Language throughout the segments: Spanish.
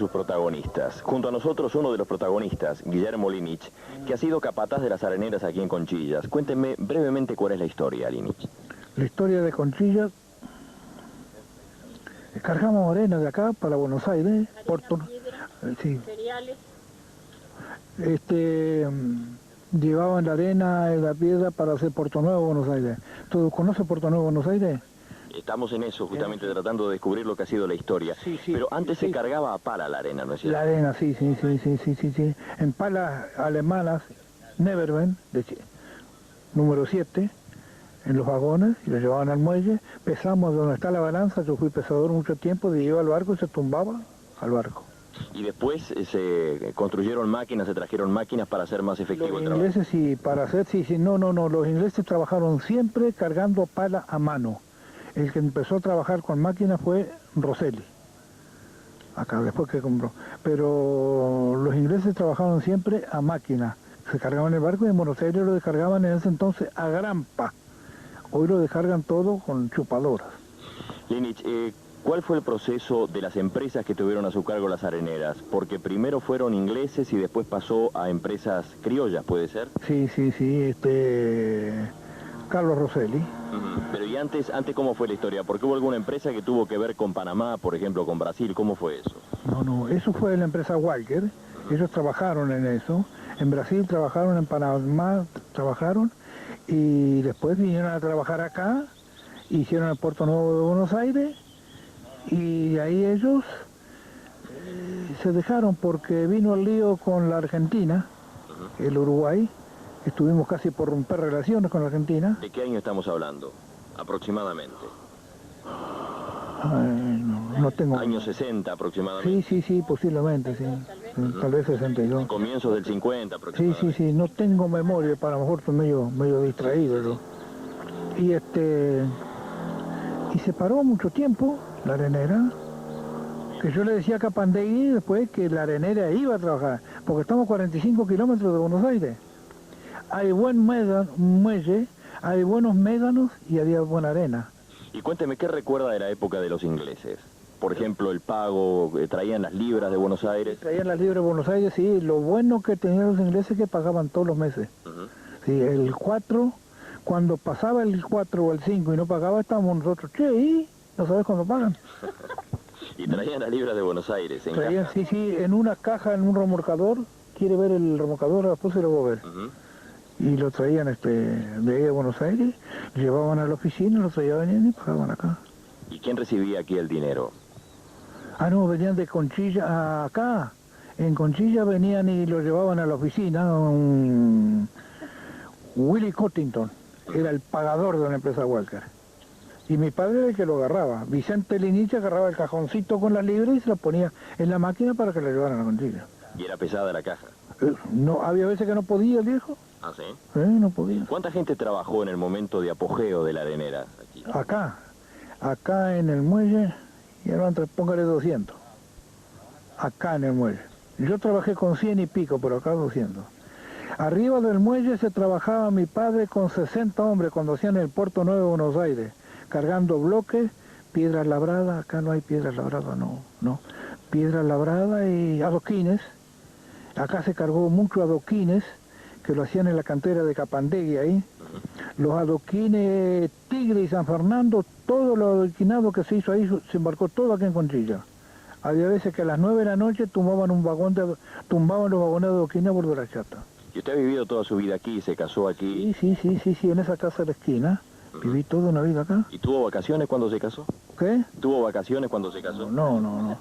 sus protagonistas. Junto a nosotros uno de los protagonistas, Guillermo Linich, que ha sido capataz de las areneras aquí en Conchillas. Cuéntenme brevemente cuál es la historia, Linich. La historia de Conchillas, cargamos arena de acá para Buenos Aires, Puerto, sí. Llevaban la arena y la piedra para hacer Puerto Nuevo, Buenos Aires. ¿Todos conocen Puerto Nuevo, Buenos Aires? Estamos en eso, justamente tratando de descubrir lo que ha sido la historia. Sí, sí, pero antes sí. Se cargaba a pala la arena, ¿no es cierto? La arena, sí. En palas alemanas, Neverben, número 7, en los vagones, y lo llevaban al muelle. Pesamos donde está la balanza, yo fui pesador mucho tiempo, de iba al barco y se tumbaba al barco. Y después se construyeron máquinas, se trajeron máquinas para hacer más efectivo el Los trabajo. ingleses sí, para hacer, no, los ingleses trabajaron siempre cargando pala a mano. El que empezó a trabajar con máquinas fue Rosselli, acá después que compró. Pero los ingleses trabajaron siempre a máquina. Se cargaban el barco y en Buenos Aires lo descargaban en ese entonces a grampa. Hoy lo descargan todo con chupadoras. Linich, ¿cuál fue el proceso de las empresas que tuvieron a su cargo las areneras? Porque primero fueron ingleses y después pasó a empresas criollas, ¿puede ser? Sí, Carlos Rosselli. Pero ¿y antes cómo fue la historia? Porque hubo alguna empresa que tuvo que ver con Panamá, por ejemplo, con Brasil. ¿Cómo fue eso? No, eso fue la empresa Walker. Ellos trabajaron en eso. En Brasil trabajaron, en Panamá trabajaron. Y después vinieron a trabajar acá. Hicieron el Puerto Nuevo de Buenos Aires. Y ahí ellos se dejaron porque vino el lío con la Argentina, el Uruguay. Estuvimos casi por romper relaciones con la Argentina. ¿De qué año estamos hablando? Aproximadamente. No tengo... Años 60 aproximadamente. Sí, posiblemente, sí. Tal vez 62. Comienzos del 50 aproximadamente. Sí, no tengo memoria, para lo mejor estoy medio distraído yo. Y se paró mucho tiempo la arenera, que yo le decía a Capandegui después que la arenera iba a trabajar, porque estamos a 45 kilómetros de Buenos Aires. Hay buen muelle, hay buenos médanos y había buena arena. Y cuénteme, ¿qué recuerda de la época de los ingleses? Por ejemplo, el pago, traían las libras de Buenos Aires. Traían las libras de Buenos Aires, sí. Lo bueno que tenían los ingleses es que pagaban todos los meses. Sí, el 4, cuando pasaba el 4 o el 5 y no pagaba, estábamos nosotros, ¿y? ¿No sabes cuándo pagan? Y traían las libras de Buenos Aires, en traían, caja. Sí, en una caja, en un remolcador. ¿Quiere ver el remolcador? Después se lo voy a ver. Y lo traían de ahí de Buenos Aires, llevaban a la oficina, lo traían y pagaban acá. ¿Y quién recibía aquí el dinero? No, venían de Conchilla acá. En Conchilla venían y lo llevaban a la oficina. Willy Cottington era el pagador de la empresa Walker. Y mi padre era el que lo agarraba. Vicente Linich agarraba el cajoncito con las libras y se la ponía en la máquina para que la llevaran a Conchilla. ¿Y era pesada la caja? No, había veces que no podía el viejo. ¿Ah, sí? No podía. ¿Cuánta gente trabajó en el momento de apogeo de la arenera aquí? Acá en el muelle, y ahora póngale 200. Acá en el muelle. Yo trabajé con 100 y pico, pero acá 200. Arriba del muelle se trabajaba mi padre con 60 hombres cuando hacían el Puerto Nuevo de Buenos Aires, cargando bloques, piedras labradas. Acá no hay piedras labradas, no. Piedras labradas y adoquines. Acá se cargó mucho adoquines, que lo hacían en la cantera de Capandegui ahí. Los adoquines Tigre y San Fernando, todo lo adoquinado que se hizo ahí, se embarcó todo aquí en Conchilla. Había veces que a las 9 de la noche tumbaban los vagones de adoquines a bordo de la chata. ¿Y usted ha vivido toda su vida aquí, se casó aquí? Sí, en esa casa de la esquina. Viví toda una vida acá. ¿Y tuvo vacaciones cuando se casó? ¿Qué? ¿Tuvo vacaciones cuando se casó? No.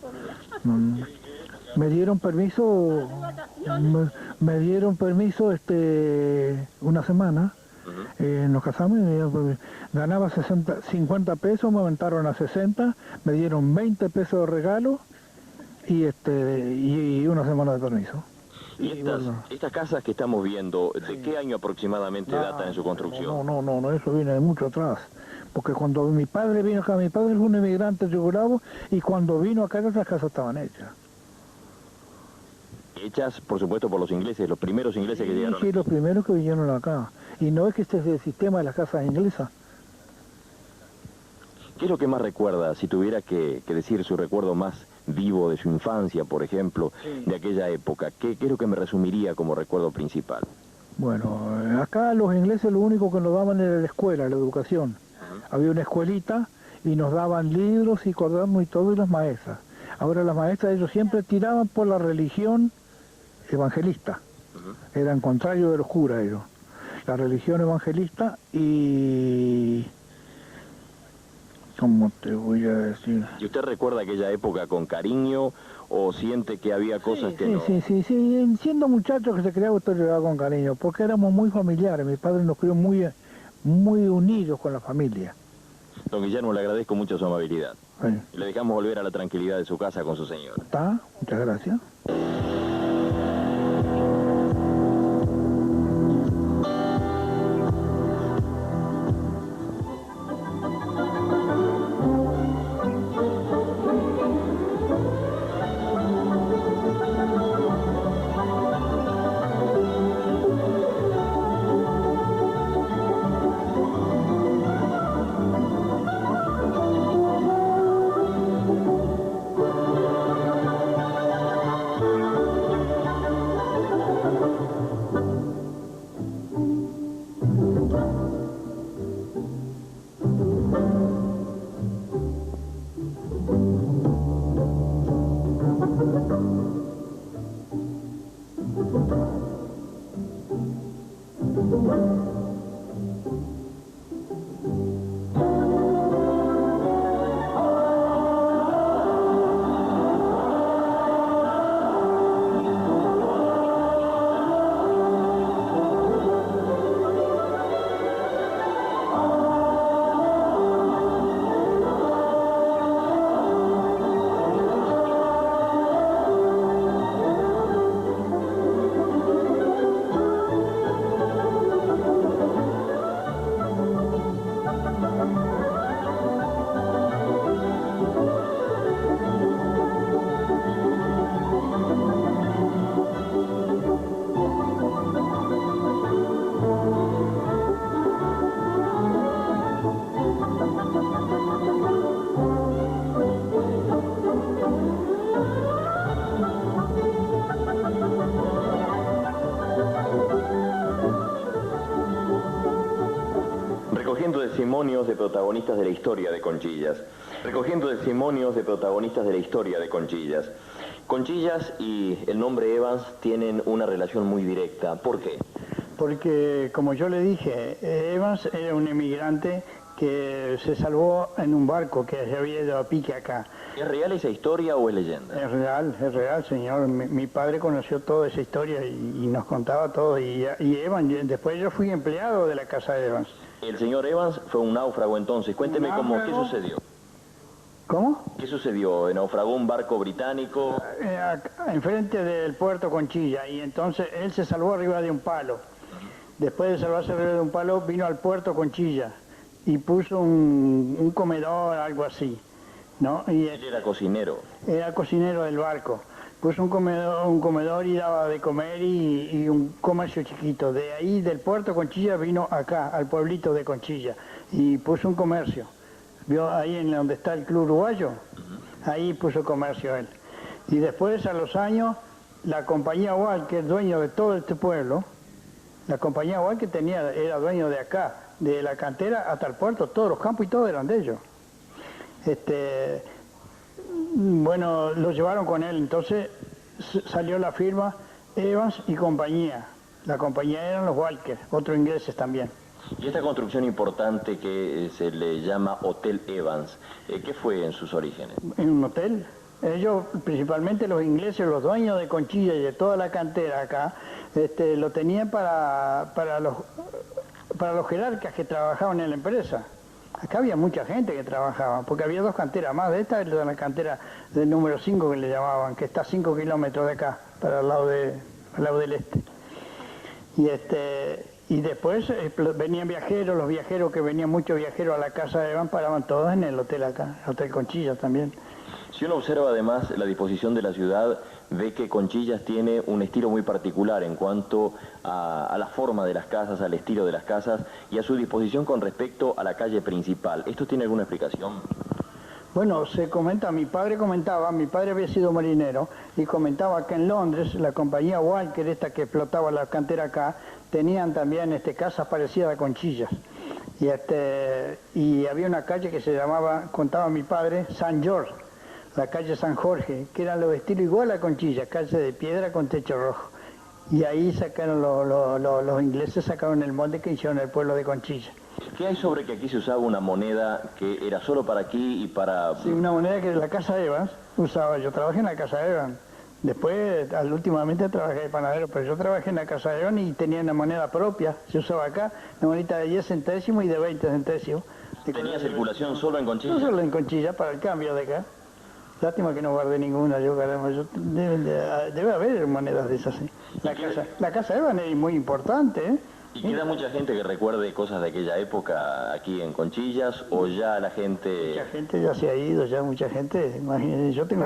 Me dieron permiso, una semana. Nos casamos y me dieron permiso. Ganaba 50 pesos, me aumentaron a 60, me dieron 20 pesos de regalo y una semana de permiso. ¿Y estas casas que estamos viendo, de qué año aproximadamente datan en su construcción? No, eso viene de mucho atrás. Porque cuando mi padre vino acá, mi padre fue un inmigrante yugoslavo y cuando vino acá esas casas estaban hechas. Hechas, por supuesto, por los ingleses, los primeros ingleses que llegaron. Sí, los primeros que vinieron acá. Y no es que este es el sistema de las casas inglesas. ¿Qué es lo que más recuerda, si tuviera que decir su recuerdo más vivo de su infancia, por ejemplo, de aquella época. ¿Qué es lo que me resumiría como recuerdo principal? Bueno, acá los ingleses lo único que nos daban era la escuela, la educación. Había una escuelita y nos daban libros y cuadernos y todo, y las maestras. Ahora las maestras, ellos siempre tiraban por la religión evangelista. Eran contrarios de los curas ellos. La religión evangelista y... ¿Cómo te voy a decir? ¿Y usted recuerda aquella época con cariño o siente que había cosas que no...? Sí. Siendo muchacho que se creaba, usted lo llevaba con cariño, porque éramos muy familiares. Mi padre nos crió muy unidos con la familia. Don Guillermo, le agradezco mucho su amabilidad. Sí. Le dejamos volver a la tranquilidad de su casa con su señora. ¿Está? Muchas gracias. Recogiendo testimonios de protagonistas de la historia de Conchillas. Recogiendo testimonios de protagonistas de la historia de Conchillas. Conchillas y el nombre Evans tienen una relación muy directa. ¿Por qué? Porque, como yo le dije, Evans era un emigrante que se salvó en un barco que se había ido a pique acá. ¿Es real esa historia o es leyenda? Es real, señor. Mi padre conoció toda esa historia y nos contaba todo. Y Evans, después yo fui empleado de la casa de Evans. El señor Evans fue un náufrago entonces. Cuénteme qué sucedió. ¿Cómo? ¿Qué sucedió? ¿Naufragó un barco británico? Enfrente del puerto Conchilla, y entonces él se salvó arriba de un palo. Después de salvarse arriba de un palo, vino al puerto Conchilla y puso un comedor, algo así, ¿no? Y él era cocinero. Era cocinero del barco. Puso un comedor y daba de comer y un comercio chiquito. De ahí, del puerto Conchilla, vino acá, al pueblito de Conchilla, y puso un comercio. Vio ahí en donde está el Club Uruguayo, ahí puso comercio él. Y después, a los años, la compañía Walker, dueño de todo este pueblo, la compañía Walker era dueño de acá, de la cantera hasta el puerto, todos los campos y todo eran de ellos. Bueno, lo llevaron con él, entonces salió la firma Evans y compañía. La compañía eran los Walker, otros ingleses también. Y esta construcción importante que se le llama Hotel Evans, ¿qué fue en sus orígenes? En un hotel. Ellos, principalmente los ingleses, los dueños de Conchilla y de toda la cantera acá, lo tenían para los jerarcas que trabajaban en la empresa. Acá había mucha gente que trabajaba, porque había dos canteras más. De esta era la cantera del número 5 que le llamaban, que está a 5 kilómetros de acá, para el lado del este. Y después venían viajeros, los viajeros que venían, muchos viajeros a la casa de Evans, paraban todos en el hotel acá, el Hotel Conchillas también. Si uno observa además la disposición de la ciudad, ve que Conchillas tiene un estilo muy particular en cuanto a la forma de las casas, al estilo de las casas y a su disposición con respecto a la calle principal. ¿Esto tiene alguna explicación? Bueno, se comenta, mi padre había sido marinero y comentaba que en Londres la compañía Walker, esta que explotaba la cantera acá, tenían también casas parecidas a Conchillas. Y había una calle que se llamaba, contaba mi padre, San George, la calle San Jorge, que eran los estilos igual a Conchillas, calle de piedra con techo rojo. Y ahí sacaron los ingleses sacaron el molde que hicieron el pueblo de Conchilla. ¿Qué hay sobre que aquí se usaba una moneda que era solo para aquí y para...? Sí, una moneda que la Casa Evans usaba. Yo trabajé en la Casa Evans. Después, últimamente trabajé de panadero, pero yo trabajé en la Casa Evans y tenía una moneda propia. Se usaba acá, una monedita de 10 centésimos y de 20 centésimos. ¿Tenía circulación solo en Conchilla? No solo en Conchilla, para el cambio de acá. Lástima que no guardé ninguna, debe haber monedas de esas, ¿sí? La casa Evans es muy importante, ¿eh? ¿Y queda mucha gente que recuerde cosas de aquella época aquí en Conchillas o ya la gente...? Mucha gente ya se ha ido, ya mucha gente, imagínense, yo tengo...